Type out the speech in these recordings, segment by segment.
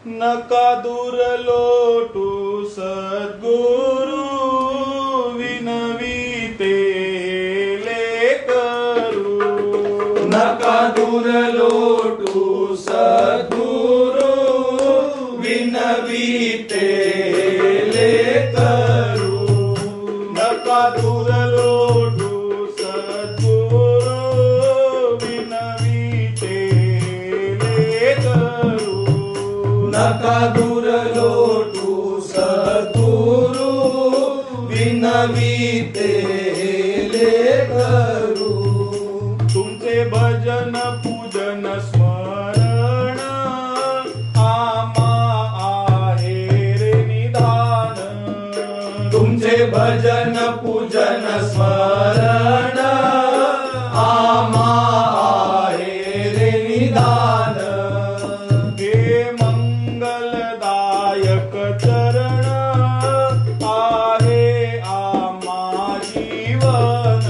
नका दूर लोटू सद्गुरु विनविते लेकरू. नका दूर लोटू सद्गुरु विनविते लेकरू. नका दूर लोटू सद्गुरु विनविते लेकरू. नका दूर लोटू सद्गुरु विनविते लेकरू. तुमचे भजन पूजन स्मरण आम्हा आहे रे निधान. तुमचे भजन पूजन स्मरण आम्हा आहे रे निधान. हे मंगलदायक चरण आहे आम्हा जीवन.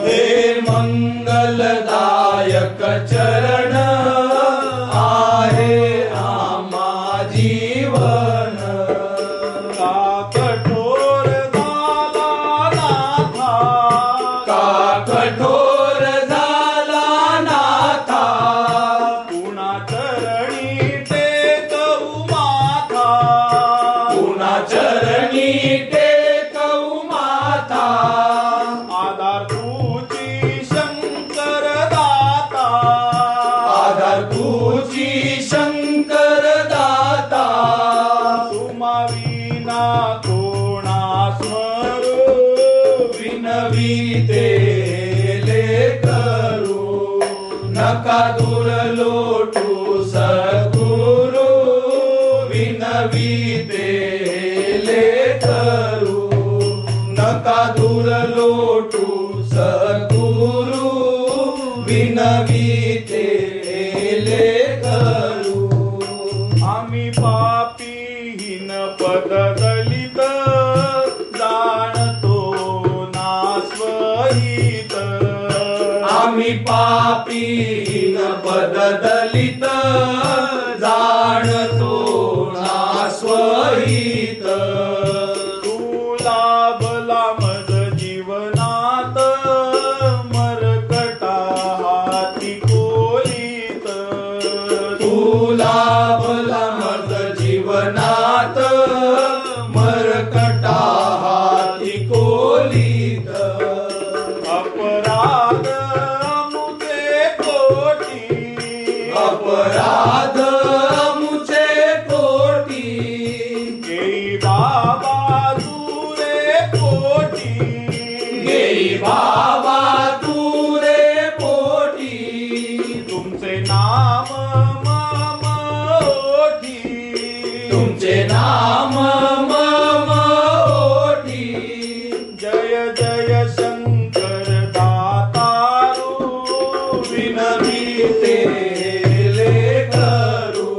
हे मंगलदायक चरण आहे आम्हा जीवन. का कठोर झाला नाथा, का कठोर झाला नाथा. पुन्हा चरणी टेकवू माथा. पुन्हा चरणी टेकवू माथा. आधार तुझी शंकर दाता. आधार तुझी शंकर दाता. तुम्हा विना कोणा स्मरू. विनविते लेकरू. नका दूर लोटू सद्गुरु विनविते लेकरू. नका दूर लोटू सद्गुरु विनविते लेकरू. आम्ही पापीहीन पददलित जाणतो नास्वहित. आम्ही पापीन पददलित जाणतो नास्वहित. तू लाभला मज जीवनात मरकटा हाती कोलीत. तू लाभला मज जीवनात मरकटा हाती कोलीत. अपराध मुझे कोटी. अपराध मुझे कोटी. घेई बाबा तुरे पोटी. गेई बाबा तू रे पोटी. तुमचे नाम मम ओठी. तुमचे नाम मम ओठी. जय जय शंकर दातारू विनविते लेकरू.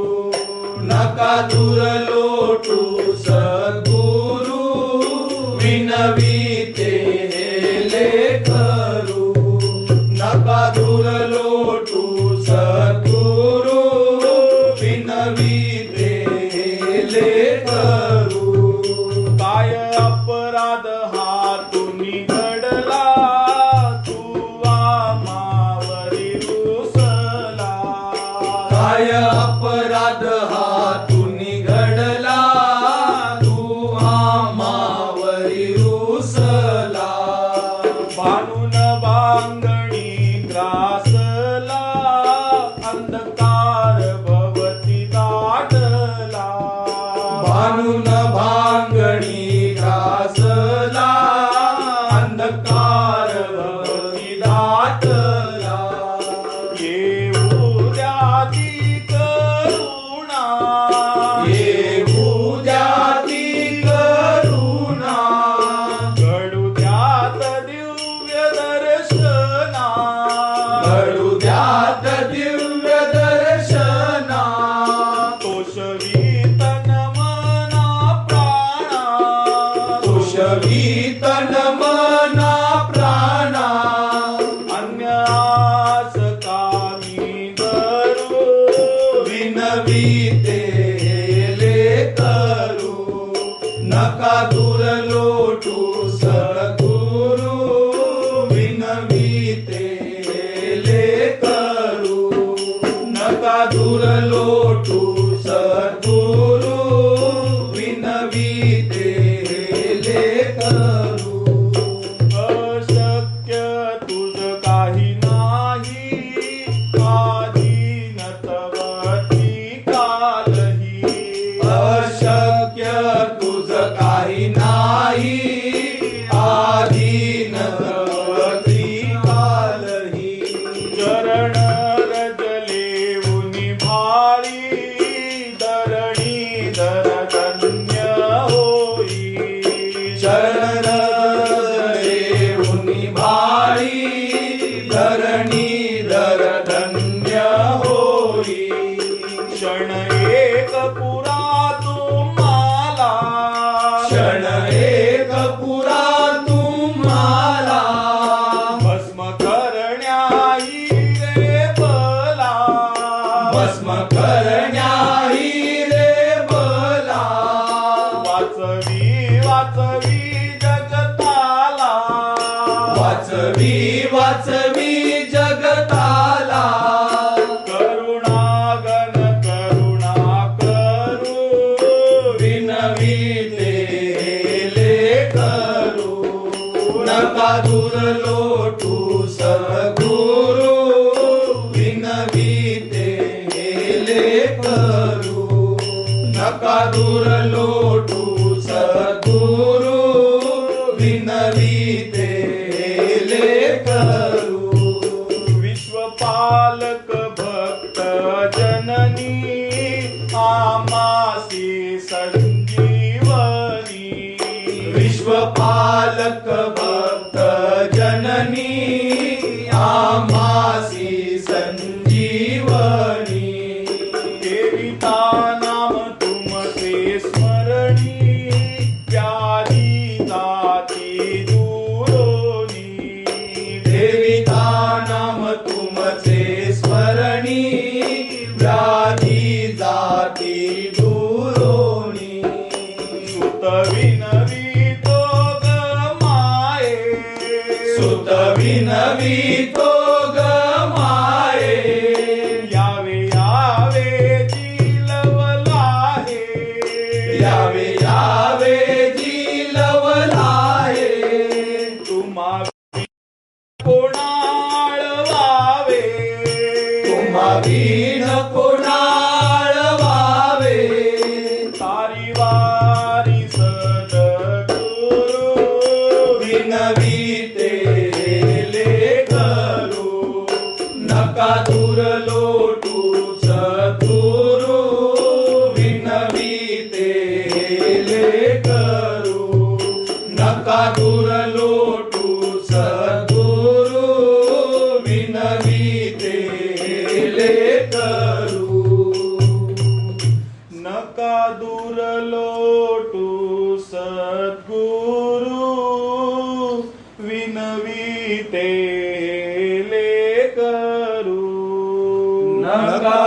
नका दूर लोटू सद्गुरु विनविते लेकरू. नका दूर लोटू सद्गुरु विनविते लेकरू. काय अपराध हातूनी घडला तू आम्हावरी रुसला. काय अपराध हातून घडला तू आम्हावरी रुसला. भानून बांगणी ग्रासला अंधकार भवती दाटला. भानून भांगणी ग्रासला अंधकार भवती दाटला. येऊ द्याती करुणा. येऊ द्याती करुणा. घडू द्यात दिव्य दर्शना. घडू द्यात दिव्य दर्शना. तोषवीतन मना नका दूर लोटू सद्गुरु विनविते लेकरू नका दूर लोटू सद्गुरु विनविते लेकरू अशक्य तुझ काही नाही आधीन तवती कालही अशक्य तुझ काही नाही आधीन तवती कालही चरण रजले उनी भारी धरणी धर धन्य होई चरण देऊनी भारी धरणी धर धन्य होई क्षण एक पुरा तुम्हाला क्षण एक पुरा तुम्हाला भस्म करण्याई रे बला भस्म करण्याही रे बला वाचवी वाचवी जगताला वाचवी वाचवी जगताला करुणागन करुणा करू विनविते लेकरू नका दूर लोटू सद्गुरु विनविते लेकरू नका दूर लोटू सद्गुरु विनविते लेकरू विश्वपालक भक्त जननी आमासी संजीवनी विश्वपालक भक्त जननी आमासी संजीवनी देविता नाम तुमचे स्मरणी व्याधी जाती दूरोनी देविता नाम तुमचे स्मरणी व्याधी जाती दूरोणी सुत विनवितो ग माये सुत विनवितो ग माये यावे यावे जीलवलाहे यावे यावे जीलवलाहे तुम्हा कोणाळवावे तुम्हा वीण कोणाळवावे तारी वारी सद्गुरु विनविते लेकरू नका दूर लोटू सद्गुरु विनविते लेकरू नका दूर लोटू सद्गुरु विनविते लेकरू नका दूर लोटू सद्गुरु विनविते लेकरू नका